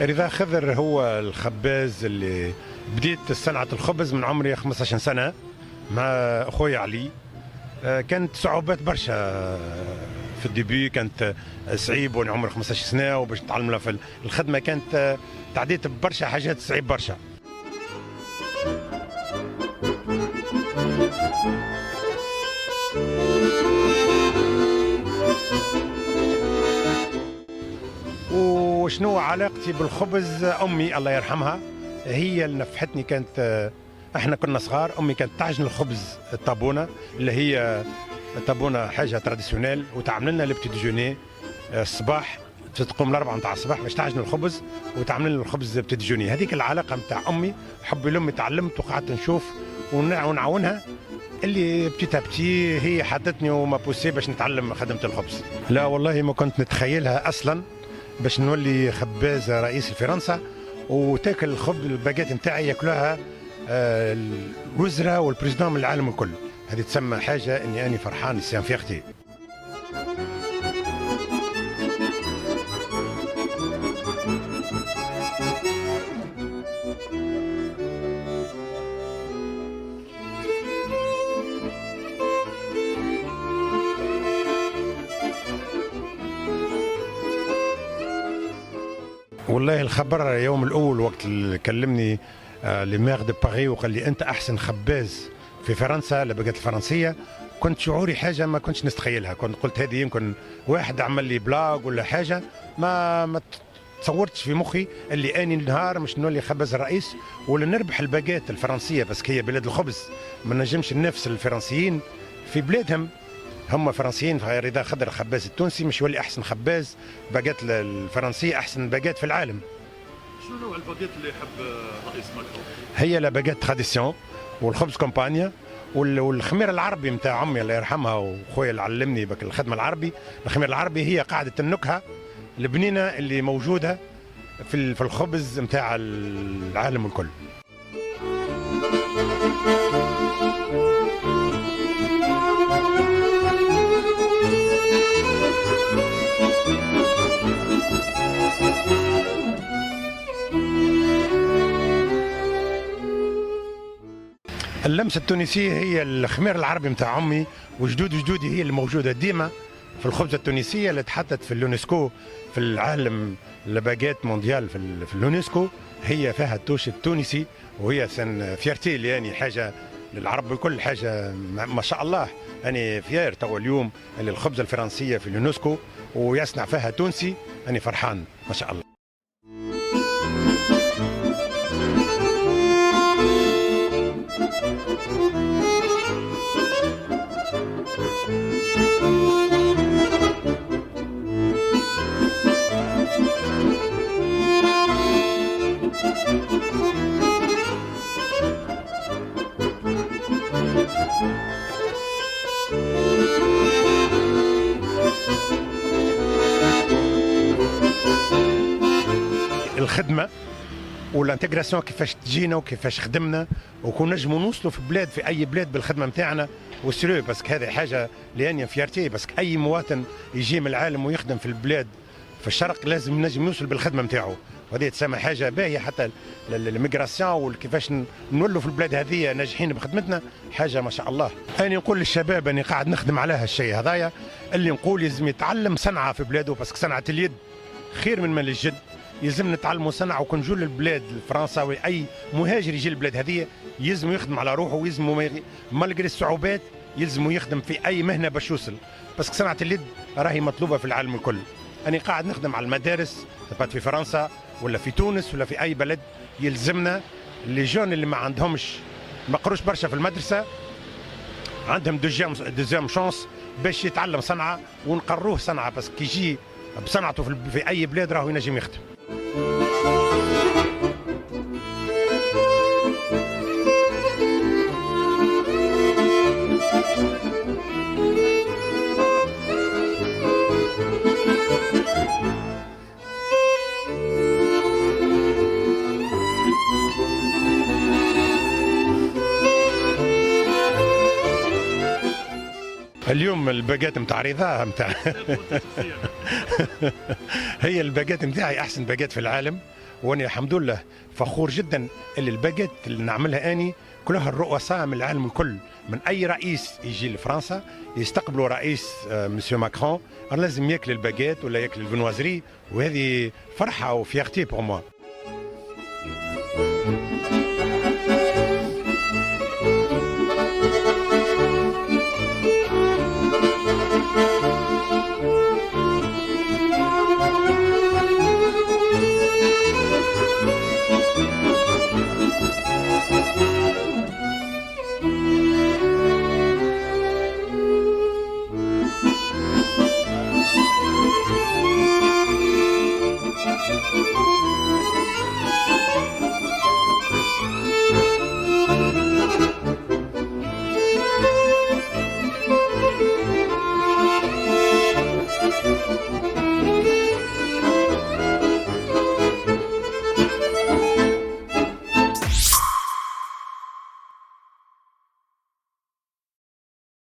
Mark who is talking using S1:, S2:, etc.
S1: رضا خضر هو الخباز اللي بديت صنعة الخبز من عمري 15 سنة مع أخوي علي. كانت صعوبات برشا في الديبي، كانت صعيب وانا عمري 15 سنة وباش نتعلم في الخدمة، كانت تعديت ببرشا حاجات صعيب برشا. وشنو علاقتي بالخبز؟ امي الله يرحمها هي اللي نفحتني. كانت احنا كنا صغار، امي كانت تعجن الخبز الطابونه اللي هي الطابونه حاجه تراديسيونيل، وتعمل لنا لبتي ديجوني الصباح، تقوم الاربعه نتاع الصباح باش تعجن الخبز وتعمل لنا الخبز بتي ديجوني. هذيك العلاقه نتاع امي، حبي لامي، تعلمت وقعدت نشوف ونعاونها، اللي بتيتا بتي هي حطتني وما بوسي باش نتعلم خدمه الخبز. لا والله ما كنت نتخيلها اصلا باش نولي خباز رئيس فرنسا وتاكل الخبز الباجيت نتاعي ياكلوها الوزراء والبريزيدون من العالم الكل. هذه تسمى حاجه اني اني فرحان، سي ان فيغتي. والله الخبر يوم الاول وقت اللي كلمني لي مير دو باري وقال لي انت احسن خباز في فرنسا لباجيت الفرنسيه، كنت شعوري حاجه ما كنتش نستخيلها. كنت قلت هذه يمكن واحد عمل لي بلاغ ولا حاجه، ما تصورتش في مخي اللي اني نهار مش نولي خباز الرئيس ولا نربح الباجيت الفرنسيه، بس هي بلاد الخبز ما نجمش ننافس الفرنسيين في بلادهم. هم فرنسيين، رضا خضر الخباز التونسي مش يولي احسن خباز باجيت الفرنسيه، احسن باجيت في العالم.
S2: شنو نوع الباجيت اللي يحب رئيس ماكرون؟
S1: هي لا باجيت تراديسيون والخبز كومبانيا والخمير العربي نتاع امي الله يرحمها وخويا اللي علمني بك الخدمه العربي. الخمير العربي هي قاعده النكهه البنينه اللي موجوده في الخبز نتاع العالم الكل. اللمسه التونسيه هي الخمير العربي نتاع امي وجدودي هي اللي موجوده ديما في الخبزه التونسيه اللي تحطت في اليونسكو في العالم الباجيت مونديال في اليونسكو. هي فيها التوش التونسي وهي سن فيرتي اللي يعني حاجه للعرب الكل، حاجه ما شاء الله. أنا فيير تو اليوم اللي الخبزه الفرنسيه في اليونسكو ويصنع فيها تونسي، أنا فرحان ما شاء الله. الخدمه والانتجراسيون كيفاش تجينا وكيفاش خدمنا وكون نجموا نوصلوا في بلاد، في اي بلاد بالخدمه نتاعنا وسيرو، باسكو هذه حاجه لاني فيارتي، باسكو اي مواطن يجي من العالم ويخدم في البلاد في الشرق لازم نجم يوصل بالخدمه نتاعو، وهذه تسمى حاجه باهيه. حتى الميغراسيون وكيفاش نولوا في البلاد هذه ناجحين بخدمتنا حاجه ما شاء الله. انا نقول للشباب اني قاعد نخدم على هالشيء هذايا، اللي نقول لازم يتعلم صنعه في بلاده، باسكو صنعه اليد خير من مال الجد. يلزم نتعلموا صنعه وكون نجوا للبلاد الفرنساوي اي مهاجر يجي للبلاد هذه يلزم يخدم على روحه، ويلزم مالغري الصعوبات يلزم يخدم في اي مهنه باش يوصل، بس صناعه اليد راهي مطلوبه في العالم الكل. انا قاعد نخدم على المدارس في فرنسا ولا في تونس ولا في اي بلد، يلزمنا اللي جون اللي ما عندهمش ما قروش برشا في المدرسه عندهم دوزيام شانس باش يتعلم صنعه ونقروه صنعه، بس كي يجي بصنعته في اي بلاد راهو ينجم يخدم. اليوم الباجات نتاع رضا نتاع هي الباجات نتاعي احسن باجات في العالم، وانا الحمد لله فخور جدا اللي الباجيت اللي نعملها اني كلها الرؤساء من العالم الكل، من اي رئيس يجي لفرنسا يستقبلوا رئيس مسيو ماكرون لازم ياكل الباجيت ولا ياكل الفنوازري، وهذه فرحه وفيغتي بور موا.